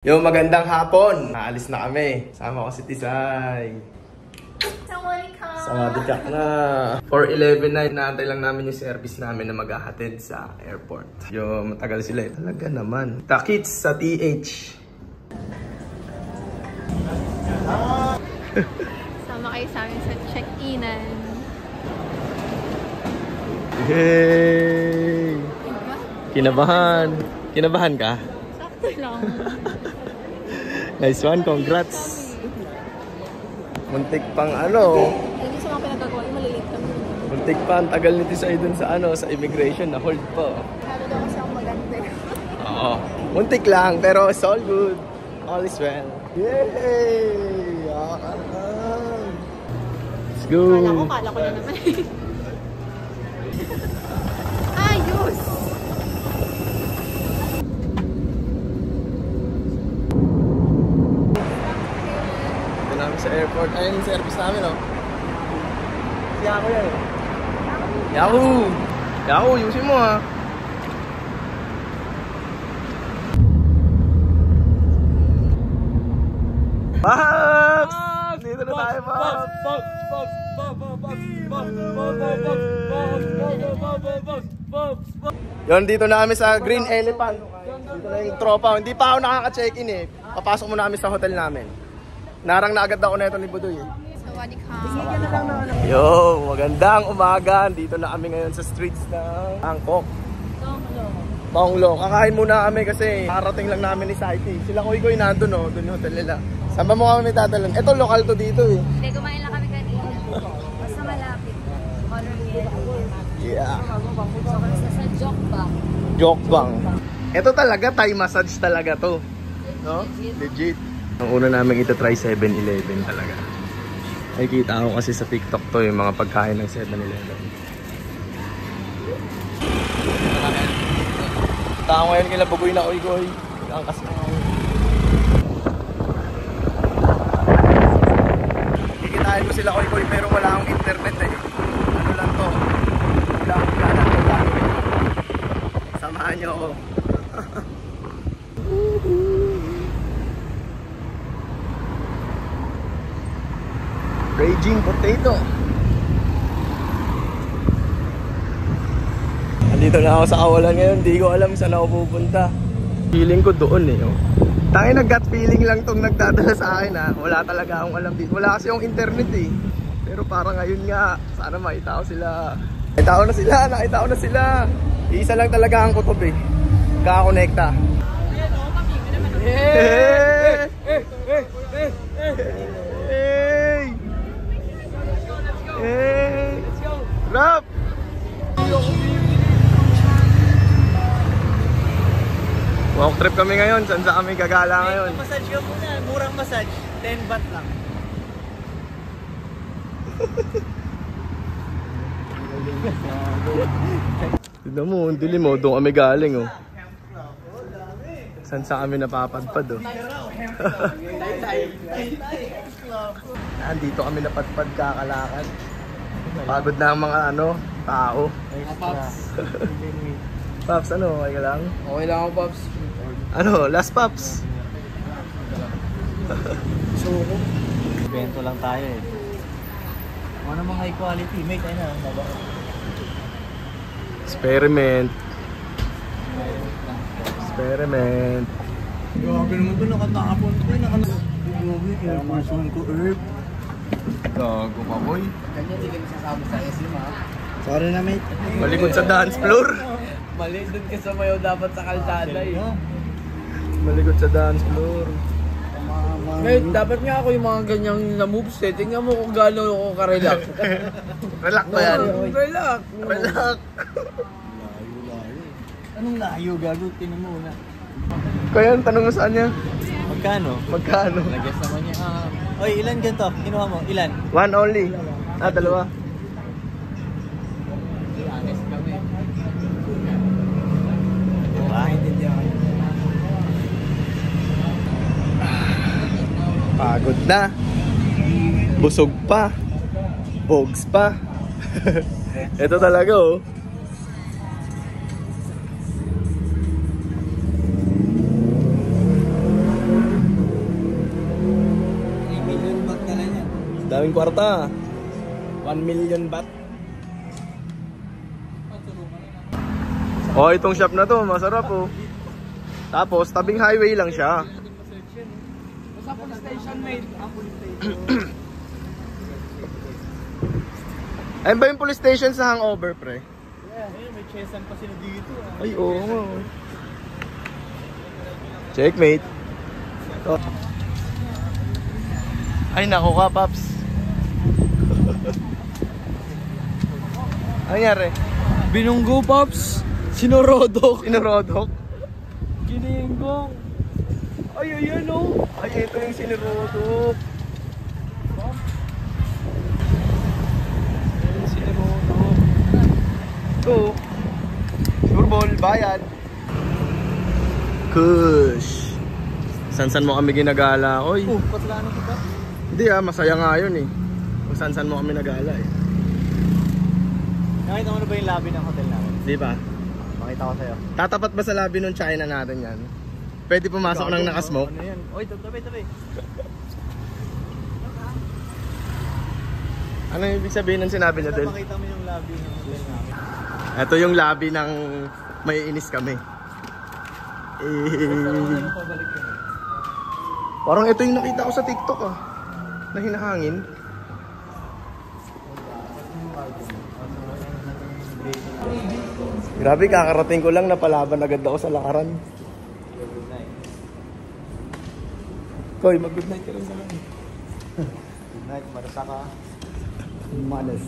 Yo, magandang hapon. Naalis na kami. Sama ko si Tisay. Sawadikak na. 4:11 na. Inaantay lang namin yung service namin na maghahatid sa airport. Yo, matagal sila eh. Talaga naman. Takits sa TH. Sama kayo sa amin sa check-inan. Yay! Kinabahan. Kinabahan ka? Sakto lang. Nice one, congrats. Muntik pang ano. Hindi sa mga pinagagawa, malilate kami. Muntik pa ang tagal ni Tisay dun sa ano, sa immigration na hold pa. Kala daw kasi ako maganda. Oo. Muntik lang, pero it's all good. All is well. Yay! Let's go! Kala ko na naman. Ayos! Ito namin sa airport. Ayun yung service namin, oh. Si Yako yan, eh. Yahoo! Yahoo, yusin mo, ha. Pops! Dito na tayo, Pops! Yon, dito na kami sa Green Elephant. Dito na yung tropa. Hindi pa ako nakaka-check-in eh. Papasok muna kami sa hotel namin. Narang na agad ako na ito ni Budoy eh. Sawadikap. Yo, magandang umaga. Dito na kami ngayon sa streets ng Bangkok. Tonglo. Kakain muna kami kasi karating lang namin ni Saiti. Sila Koy nandun, oh. Doon yung hotel nila. Saan ba mo kami tatalan? Ito, lokal to dito eh. Hindi, kumain lang kami kanina. Basta malapit. Color yellow. Yeah. So, basta sa Jokbang. Jokbang. Ito talaga, Thai massage talaga to. No? Legit. Ang una namin ito-try 7-Eleven talaga. Nakikita ko kasi sa TikTok to yung mga pagkain ng 7-Eleven. Punta ko ngayon kila Bugoy na Oy-Goy. Ang kasi kikitain ko sila Oy-Goy pero wala akong internet eh. Ano lang to? Samahan niyo ako. Raging potato. Nandito na ako sa kawalan ngayon. Hindi ko alam saan ako pupunta. Feeling ko doon eh. Oh. Tangin na gut feeling lang tong nagdadala sa akin ha. Wala talaga akong alam dito. Wala kasi yung internet eh. Pero parang ngayon nga. Sana makita ko sila. Nakita ko na sila. Isa lang talaga ang kutob eh. Kakakonekta. Hey! Hey! Rap! Walk trip kami ngayon. Saan sa kami gagala ngayon? Massage ka muna. Murang massage. 10 baht lang. Tignan mo, ang dilim mo. Doon kami galing oh. Saan sa kami napapadpad oh. Andito kami napadpad kakalakad. Pagod na ang mga ano, tao. Pops, ano? Okay ka lang? Okay lang ako, Pops. Ano? Last Pops? Suko. Bento lang tayo eh. Ano namang high quality, mate, ay na. Experiment. Experiment. Grabe naman ito, nakatapon ko eh. Grabe, airportion ko eh. Gago ka boy. Kanya hindi ka nasasama sa SM ha. Sorry na mate. Malikot sa dance floor. Mali, doon ka sa mayo dapat sa kalsada eh. Malikot sa dance floor. Mate, dapat nga ako yung mga ganyang na moves eh. Tingnan mo kung gaano ako ka-relax. Relax ba yan? Relax. Relax. Layo. Anong layo gago? Tinan mo na. Kaya ang tanong mo saan niya? Magkano? Magkano? Lagas naman niya. Oy, ilan ganito? Kinuha mo? Ilan? One only. Dalawa. Honest kami. Intindihan kayo. Pagod na. Busog pa. Bogs pa. Ito talaga oh. Daming kwarta. 1 million baht. Oh, itong shop na to, masarap oh. Tapos, tabing highway lang siya. Sa police station, mate. Ang police station. Ayun ba yung police station sa Hangover, pre? Yeah, may chesan pa sila dito. Ay, oo nga. Checkmate. Ay, naku ka, Paps. Ano nangyari? Binunggo, Pops. Sinorodok. Sinorodok? Gininggong. Ay, ayan oh. Ay, ito yung sinirodok. Sinirodok. Ito. Sure ball, bayad. Kush. San-san mo kami ginagala, oy. Kasalanan kita. Hindi masaya nga yun eh. Kung san-san mo kami nagala eh. Nakita mo na ba yung lobby ng hotel namin? Di ba? Makita ko sa'yo. Tatapat ba sa lobby ng China natin yan? Pwede pumasok ng nakasmoke? Ano yan? Oy, tabi. Ano yung ibig sabihin ng sinabi niya, Del? Makita mo yung lobby ng hotel namin. Ito yung lobby ng may inis kami. Parang ito yung nakita ko sa TikTok ah. Na hinahangin. Grabe, kakarating ko lang napalaban agad ako sa lakaran. Good night. Koy, mag-good night ka rin sa akin. Good night, marasa ka. Manas.